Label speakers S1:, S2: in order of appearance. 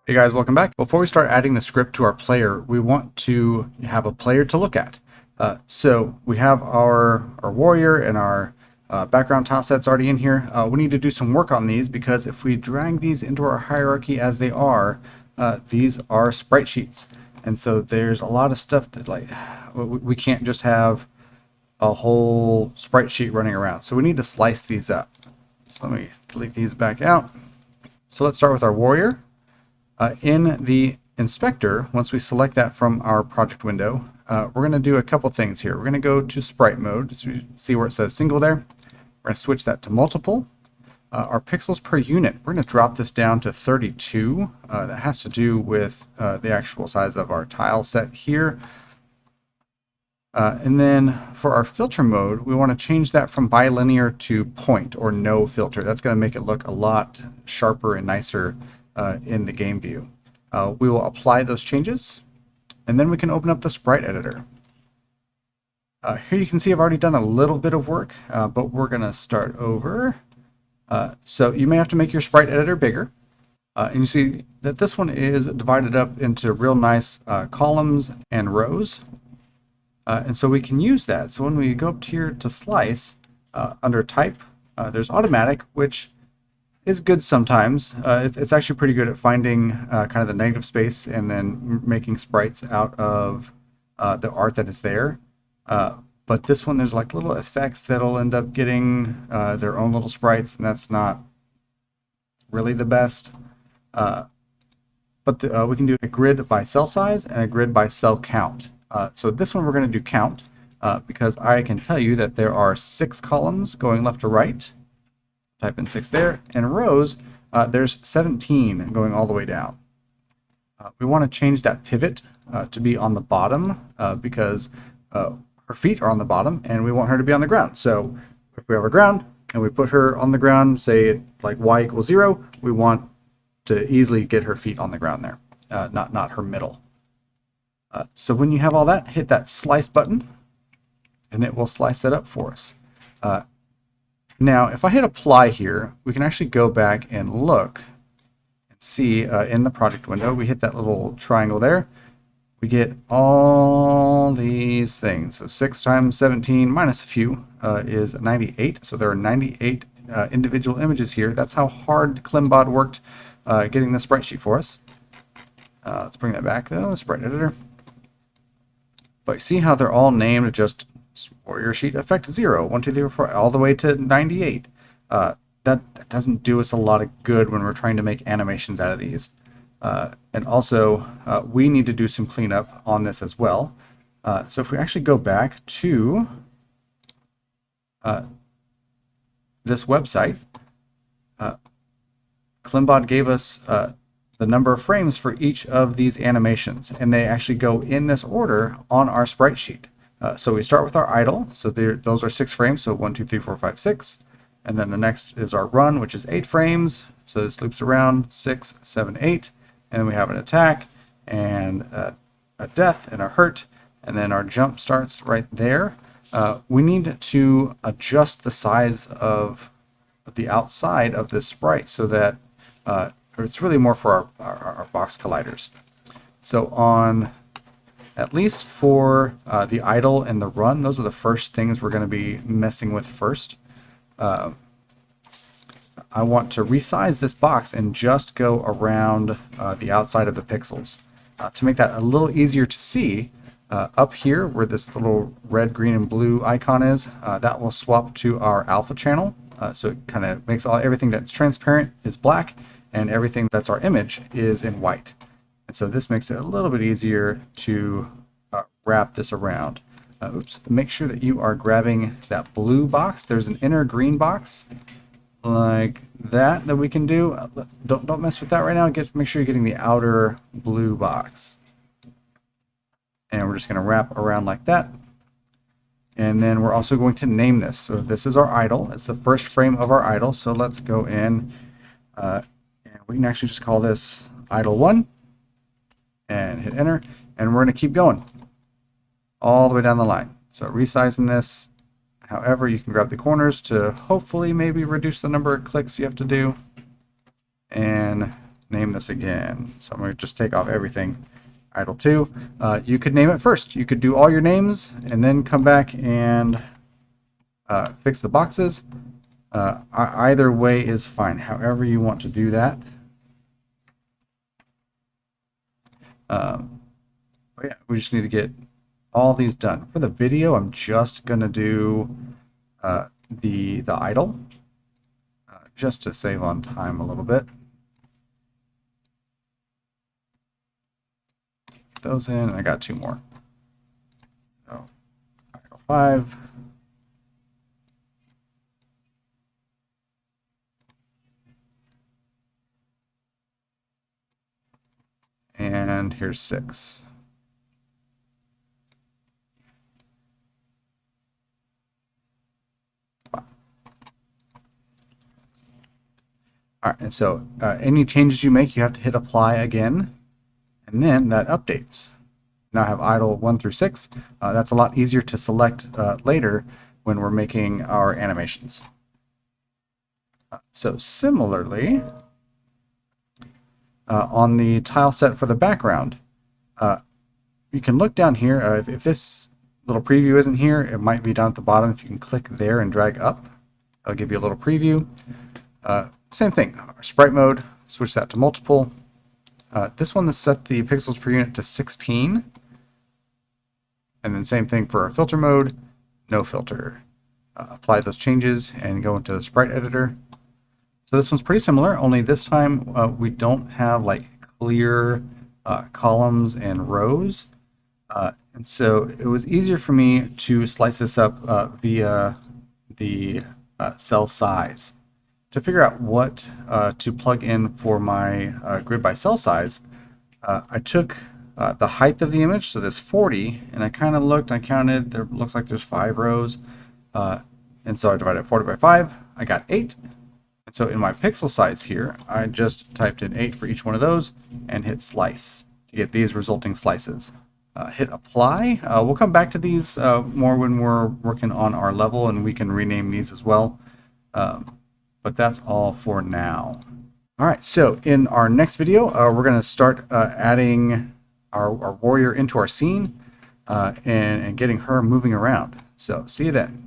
S1: Hey guys, welcome back. Before we start adding the script to our player, we want to have a player to look at. So we have our warrior and our background tile sets already in here. We need to do some work on these because if we drag these into our hierarchy as they are, these are sprite sheets. And so there's a lot of stuff that we can't just have a whole sprite sheet running around. So we need to slice these up. So let me delete these back out. So let's start with our warrior. In the inspector, once we select that from our project window, we're going to do a couple things here. We're going to go to Sprite Mode, so you see where it says single there. We're going to switch that to multiple. Our pixels per unit, we're going to drop this down to 32. That has to do with the actual size of our tile set here. And then for our filter mode, we want to change that from bilinear to point or no filter. That's going to make it look a lot sharper and nicer in the game view. We will apply those changes, and then we can open up the Sprite Editor. Here you can see I've already done a little bit of work, but we're going to start over. So you may have to make your Sprite Editor bigger. And you see that this one is divided up into real nice columns and rows. And so we can use that. So when we go up here to slice, under type, there's automatic, which is good sometimes. It's actually pretty good at finding kind of the negative space and then making sprites out of the art that is there. But this one, there's like little effects that'll end up getting their own little sprites, and that's not really the best. But we can do a grid by cell size and a grid by cell count. So this one we're going to do count because I can tell you that there are 6 columns going left to right. Type in 6 there. And rows, there's 17 going all the way down. We want to change that pivot to be on the bottom because her feet are on the bottom and we want her to be on the ground. So if we have a ground and we put her on the ground, say like y equals 0, we want to easily get her feet on the ground there, not her middle. So when you have all that, hit that slice button and it will slice that up for us. Now, if I hit apply here, we can actually go back and look and see in the project window, we hit that little triangle there. We get all these things. So 6 times 17 minus a few is 98. So there are 98 individual images here. That's how hard Klimbot worked getting the sprite sheet for us. Let's bring that back though, Sprite Editor. But you see how they're all named just warrior sheet effect 0, 1, 2, 3, 4, all the way to 98. That doesn't do us a lot of good when we're trying to make animations out of these. And also, we need to do some cleanup on this as well. So if we actually go back to this website, Klimbot gave us the number of frames for each of these animations, and they actually go in this order on our sprite sheet. So we start with our idle, so those are 6 frames, so 1, 2, 3, 4, 5, 6. And then the next is our run, which is 8 frames, so this loops around 6, 7, 8. And then we have an attack, and a death, and a hurt, and then our jump starts right there. We need to adjust the size of the outside of this sprite so that it's really more for our box colliders. So on, at least for the idle and the run, those are the first things we're going to be messing with first. I want to resize this box and just go around the outside of the pixels. To make that a little easier to see, up here where this little red, green, and blue icon is, that will swap to our alpha channel. So it kind of makes everything that's transparent is black, and everything that's our image is in white. And so this makes it a little bit easier to wrap this around. Oops, make sure that you are grabbing that blue box. There's an inner green box like that we can do. Don't mess with that right now. Make sure you're getting the outer blue box. And we're just going to wrap around like that. And then we're also going to name this. So this is our idle. It's the first frame of our idle. So let's go in and we can actually just call this idle 1 and hit enter. And we're going to keep going all the way down the line. So resizing this, however, you can grab the corners to hopefully maybe reduce the number of clicks you have to do. And name this again. So I'm going to just take off everything. Idle 2. You could name it first. You could do all your names and then come back and fix the boxes. Either way is fine, however you want to do that. But yeah, we just need to get all these done. For the video, I'm just going to do the idle, just to save on time a little bit. Get those in, and I got 2 more. So, idle 5. And here's 6. All right, and so any changes you make, you have to hit apply again, and then that updates. Now I have idle 1 through 6. That's a lot easier to select later when we're making our animations. So similarly, on the tile set for the background, you can look down here. If this little preview isn't here, it might be down at the bottom. If you can click there and drag up, that'll give you a little preview. Same thing, sprite mode, switch that to multiple. This one, let's set the pixels per unit to 16. And then same thing for our filter mode, no filter. Apply those changes and go into the Sprite Editor. So this one's pretty similar, only this time we don't have like clear columns and rows. And so it was easier for me to slice this up via the cell size. To figure out what to plug in for my grid by cell size, I took the height of the image, so this 40, and I kind of looked, I counted, there looks like there's 5 rows, and so I divided 40 by 5, I got 8. And so in my pixel size here, I just typed in 8 for each one of those and hit slice to get these resulting slices. Hit apply. We'll come back to these more when we're working on our level, and we can rename these as well. But that's all for now. All right, so in our next video, we're going to start adding our warrior into our scene and getting her moving around. So see you then.